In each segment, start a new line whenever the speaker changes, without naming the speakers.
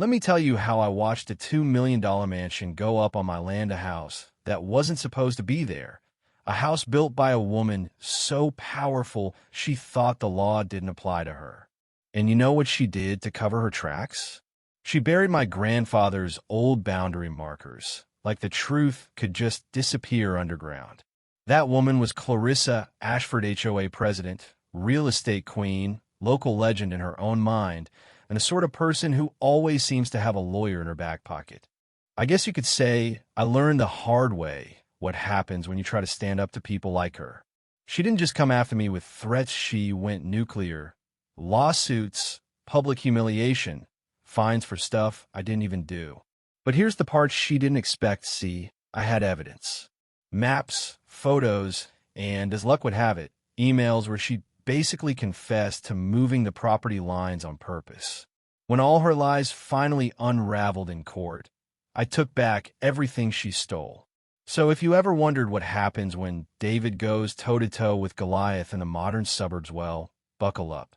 Let me tell you how I watched a $2 million mansion go up on my land, a house that wasn't supposed to be there. A house built by a woman so powerful she thought the law didn't apply to her. And you know what she did to cover her tracks? She buried my grandfather's old boundary markers, like the truth could just disappear underground. That woman was Clarissa Ashford, HOA president, real estate queen, local legend in her own mind, and a sort of person who always seems to have a lawyer in her back pocket. I guess you could say I learned the hard way what happens when you try to stand up to people like her. She didn't just come after me with threats, she went nuclear. Lawsuits, public humiliation, fines for stuff I didn't even do. But here's the part she didn't expect. See, I had evidence. Maps, photos, and as luck would have it, emails where she basically confessed to moving the property lines on purpose. When all her lies finally unraveled in court, I took back everything she stole. So if you ever wondered what happens when David goes toe-to-toe with Goliath in the modern suburbs, well, buckle up.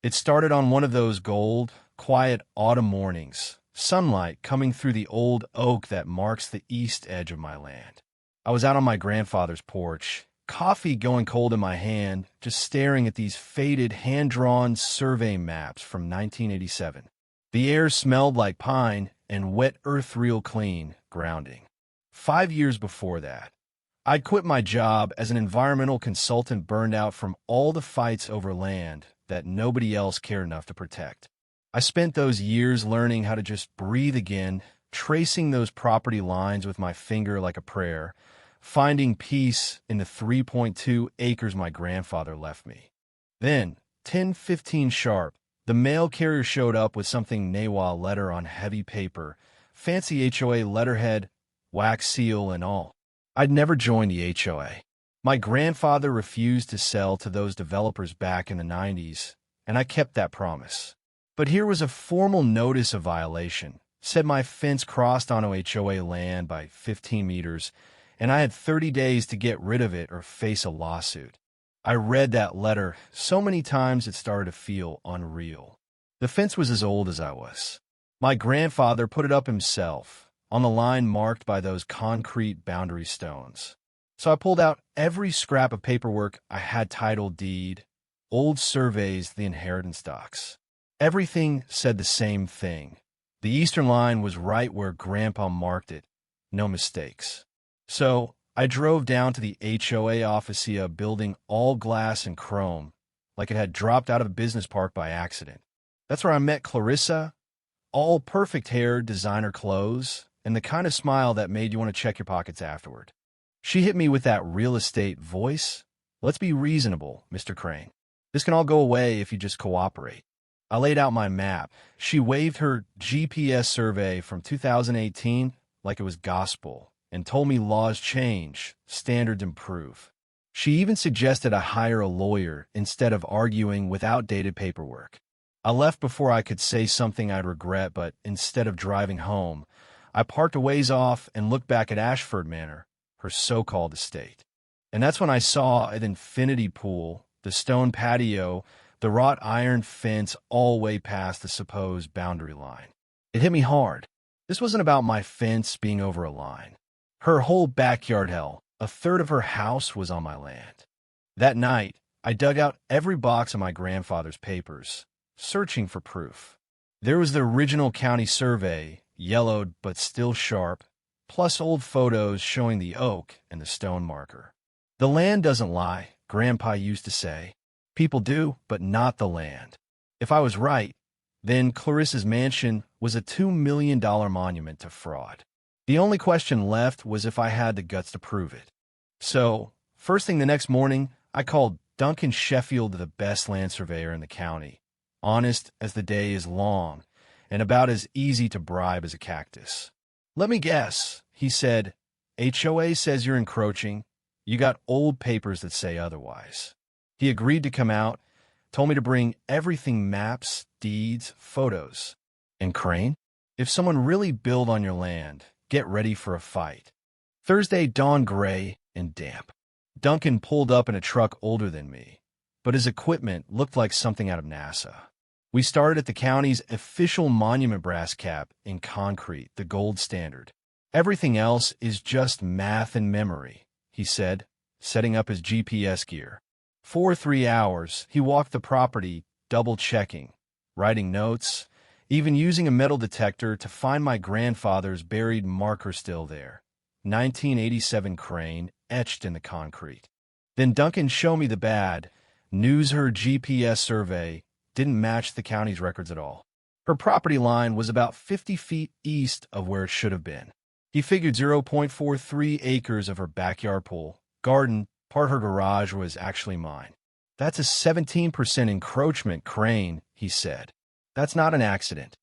It started on one of those gold, quiet autumn mornings, sunlight coming through the old oak that marks the east edge of my land. I was out on my grandfather's porch, coffee going cold in my hand, just staring at these faded, hand-drawn survey maps from 1987. The air smelled like pine and wet earth, real clean, grounding. 5 years before that, I'd quit my job as an environmental consultant, burned out from all the fights over land that nobody else cared enough to protect. I spent those years learning how to just breathe again, tracing those property lines with my finger like a prayer, finding peace in the 3.2 acres my grandfather left me. Then, 10:15 sharp, the mail carrier showed up with something NAWA letter on heavy paper, fancy HOA letterhead, wax seal and all. I'd never joined the HOA. My grandfather refused to sell to those developers back in the 90s, and I kept that promise. But here was a formal notice of violation. Said my fence crossed onto HOA land by 15 meters, and I had 30 days to get rid of it or face a lawsuit. I read that letter so many times it started to feel unreal. The fence was as old as I was. My grandfather put it up himself, on the line marked by those concrete boundary stones. So I pulled out every scrap of paperwork I had, title deed, old surveys, the inheritance docs. Everything said the same thing. The eastern line was right where Grandpa marked it. No mistakes. So I drove down to the HOA office, a building all glass and chrome, like it had dropped out of a business park by accident. That's where I met Clarissa, all perfect hair, designer clothes, and the kind of smile that made you want to check your pockets afterward. She hit me with that real estate voice. Let's be reasonable, Mr. Crane. This can all go away if you just cooperate. I laid out my map. She waved her GPS survey from 2018 like it was gospel and told me laws change, standards improve. She even suggested I hire a lawyer instead of arguing with outdated paperwork. I left before I could say something I'd regret, but instead of driving home, I parked a ways off and looked back at Ashford Manor, her so-called estate. And that's when I saw an infinity pool, the stone patio, the wrought iron fence all way past the supposed boundary line. It hit me hard. This wasn't about my fence being over a line. Her whole backyard, hell, a third of her house was on my land. That night, I dug out every box of my grandfather's papers, searching for proof. There was the original county survey, yellowed but still sharp, plus old photos showing the oak and the stone marker. The land doesn't lie, Grandpa used to say. People do, but not the land. If I was right, then Clarissa's mansion was a $2 million monument to fraud. The only question left was if I had the guts to prove it. So, first thing the next morning, I called Duncan Sheffield, the best land surveyor in the county. Honest as the day is long, and about as easy to bribe as a cactus. Let me guess, he said. HOA says you're encroaching. You got old papers that say otherwise. He agreed to come out, told me to bring everything, maps, deeds, photos. And Crane, if someone really build on your land, get ready for a fight. Thursday dawned gray and damp. Duncan pulled up in a truck older than me, but his equipment looked like something out of NASA. We started at the county's official monument brass cap in concrete, the gold standard. Everything else is just math and memory, he said, setting up his GPS gear. For 3 hours, he walked the property, double-checking, writing notes, even using a metal detector to find my grandfather's buried marker still there. 1987 crane etched in the concrete. Then Duncan showed me the bad news. Her GPS survey didn't match the county's records at all. Her property line was about 50 feet east of where it should have been. He figured 0.43 acres of her backyard pool, garden, part her garage was actually mine. That's a 17% encroachment, Crane, he said. That's not an accident.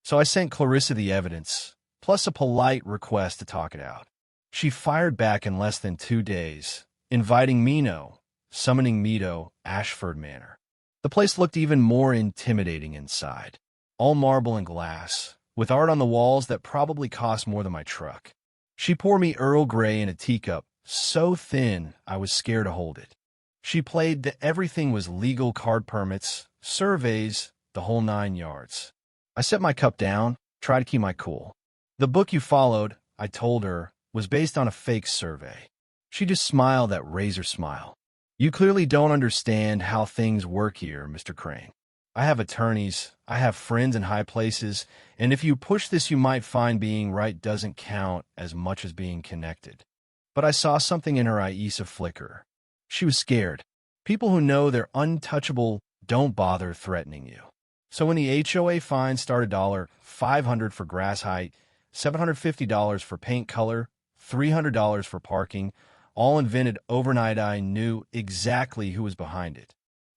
So I sent Clarissa the evidence, plus a polite request to talk it out. She fired back in less than 2 days, inviting Mino, summoning Mito, Ashford Manor. The place looked even more intimidating inside. All marble and glass, with art on the walls that probably cost more than my truck. She poured me Earl Grey in a teacup, so thin I was scared to hold it. She played that everything was legal, card permits, surveys, the whole 9 yards. I set my cup down, tried to keep my cool. The book you followed, I told her, was based on a fake survey. She just smiled that razor smile. You clearly don't understand how things work here, Mr. Crane. I have attorneys, I have friends in high places, and if you push this you might find being right doesn't count as much as being connected. But I saw something in her eyes flicker. She was scared. People who know they're untouchable don't bother threatening you. So when the HOA fine started $500 for grass height, $750 for paint color, $300 for parking, all invented overnight, I knew exactly who was behind it.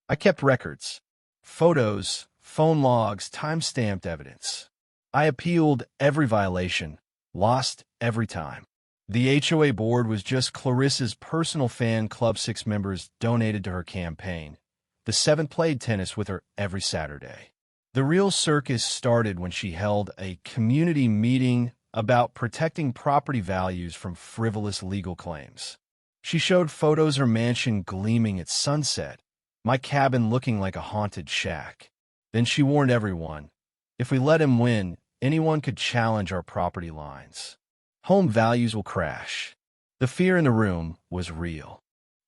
I kept records, photos, phone logs, time-stamped evidence. I appealed every violation, lost every time. The HOA board was just Clarissa's personal fan club. 6 members donated to her campaign. The 7 played tennis with her every Saturday. The real circus started when she held a community meeting about protecting property values from frivolous legal claims. She showed photos of her mansion gleaming at sunset, my cabin looking like a haunted shack. Then she warned everyone, if we let him win, anyone could challenge our property lines. Home values will crash. The fear in the room was real.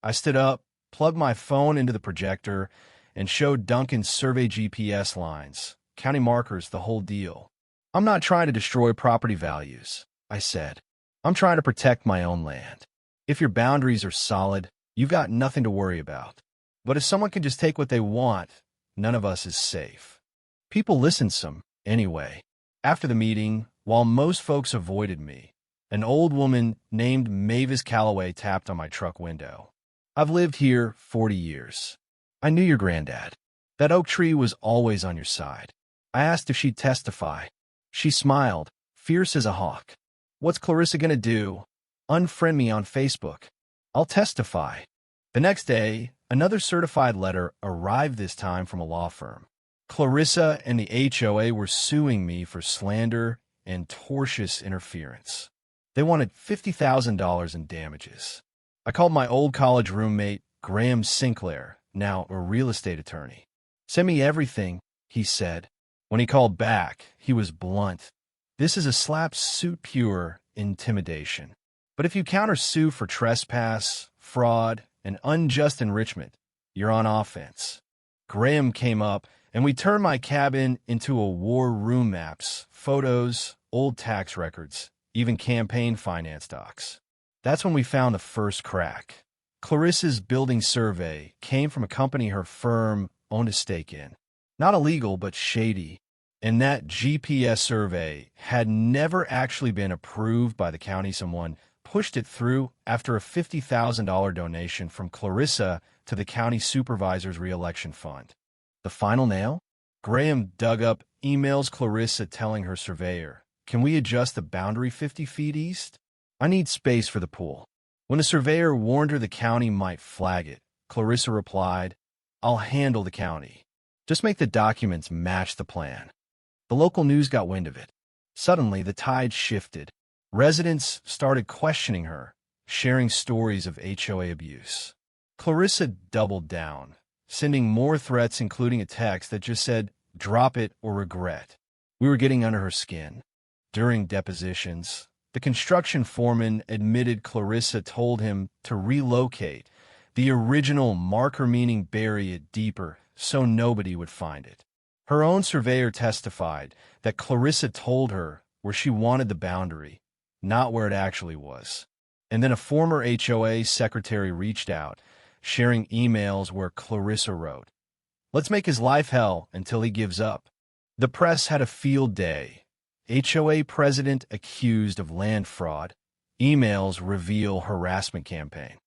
I stood up, plugged my phone into the projector, and showed Duncan's survey GPS lines, county markers, the whole deal. I'm not trying to destroy property values, I said. I'm trying to protect my own land. If your boundaries are solid, you've got nothing to worry about. But if someone can just take what they want, none of us is safe. People listened some, anyway. After the meeting, while most folks avoided me, an old woman named Mavis Calloway tapped on my truck window. I've lived here 40 years. I knew your granddad. That oak tree was always on your side. I asked if she'd testify. She smiled, fierce as a hawk. What's Clarissa gonna do? Unfriend me on Facebook. I'll testify. The next day, another certified letter arrived, this time from a law firm. Clarissa and the HOA were suing me for slander and tortious interference. They wanted $50,000 in damages. I called my old college roommate, Graham Sinclair, now a real estate attorney. Send me everything, he said. When he called back, he was blunt. This is a slap suit, pure intimidation. But if you countersue for trespass, fraud, and unjust enrichment, you're on offense. Graham came up, and we turned my cabin into a war room. Maps, photos, old tax records, even campaign finance docs. That's when we found the first crack. Clarissa's building survey came from a company her firm owned a stake in. Not illegal, but shady. And that GPS survey had never actually been approved by the county. Someone pushed it through after a $50,000 donation from Clarissa to the county supervisor's reelection fund. The final nail? Graham dug up emails Clarissa telling her surveyor, can we adjust the boundary 50 feet east? I need space for the pool. When the surveyor warned her the county might flag it, Clarissa replied, I'll handle the county. Just make the documents match the plan. The local news got wind of it. Suddenly, the tide shifted. Residents started questioning her, sharing stories of HOA abuse. Clarissa doubled down, sending more threats, including a text that just said, drop it or regret. We were getting under her skin. During depositions, the construction foreman admitted Clarissa told him to relocate the original marker, meaning bury it deeper so nobody would find it. Her own surveyor testified that Clarissa told her where she wanted the boundary, not where it actually was. And then a former HOA secretary reached out, sharing emails where Clarissa wrote, "Let's make his life hell until he gives up." The press had a field day. HOA president accused of land fraud. Emails reveal harassment campaign.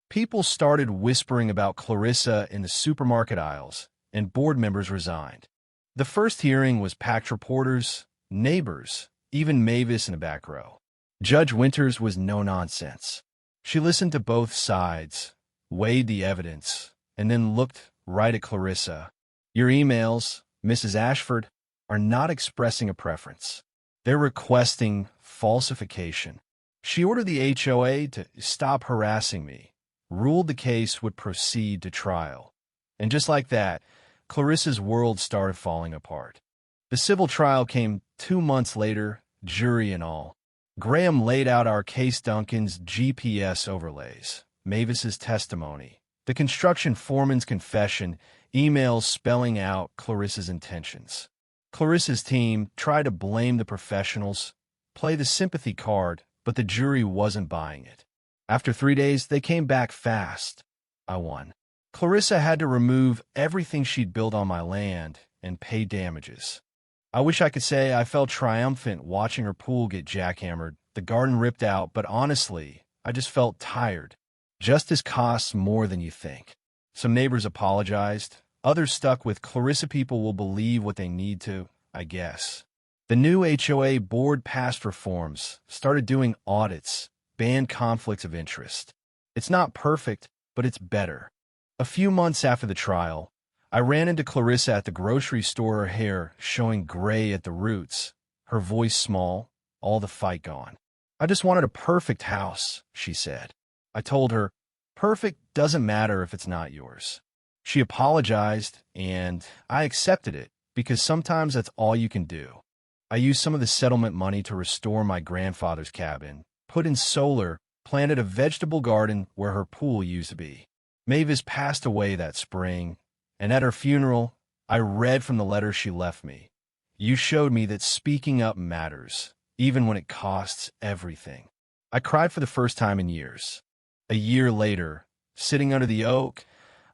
People started whispering about Clarissa in the supermarket aisles, and board members resigned. The first hearing was packed reporters, neighbors, even Mavis in the back row. Judge Winters was no nonsense. She listened to both sides, weighed the evidence, and then looked right at Clarissa. "Your emails, Mrs. Ashford, are not expressing a preference. They're requesting falsification." She ordered the HOA to stop harassing me, ruled the case would proceed to trial. And just like that, Clarissa's world started falling apart. The civil trial came 2 months later, jury and all. Graham laid out our case, Duncan's GPS overlays, Mavis's testimony, the construction foreman's confession, emails spelling out Clarissa's intentions. Clarissa's team tried to blame the professionals, play the sympathy card, but the jury wasn't buying it. After 3 days, they came back fast. I won. Clarissa had to remove everything she'd built on my land and pay damages. I wish I could say I felt triumphant watching her pool get jackhammered, the garden ripped out, but honestly, I just felt tired. Justice costs more than you think. Some neighbors apologized. Others stuck with Clarissa. People will believe what they need to, I guess. The new HOA board passed reforms, started doing audits, banned conflicts of interest. It's not perfect, but it's better. A few months after the trial, I ran into Clarissa at the grocery store, her hair showing gray at the roots, her voice small, all the fight gone. "I just wanted a perfect house," she said. I told her, "Perfect doesn't matter if it's not yours." She apologized, and I accepted it because sometimes that's all you can do. I used some of the settlement money to restore my grandfather's cabin, put in solar, planted a vegetable garden where her pool used to be. Mavis passed away that spring, and at her funeral, I read from the letter she left me. "You showed me that speaking up matters, even when it costs everything." I cried for the first time in years. A year later, sitting under the oak,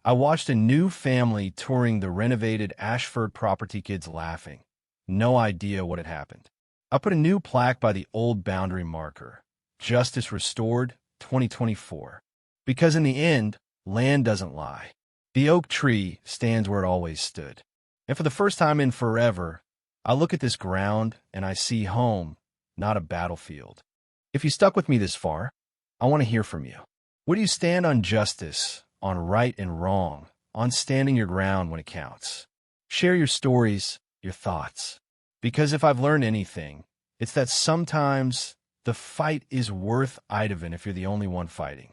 I watched a new family touring the renovated Ashford property, kids laughing. No idea what had happened. I put a new plaque by the old boundary marker. Justice restored, 2024. Because in the end, land doesn't lie. The oak tree stands where it always stood. And for the first time in forever, I look at this ground and I see home, not a battlefield. If you stuck with me this far, I want to hear from you. Where do you stand on justice, on right and wrong, on standing your ground when it counts? Share your stories, your thoughts. Because if I've learned anything, it's that sometimes the fight is worth it even if you're the only one fighting.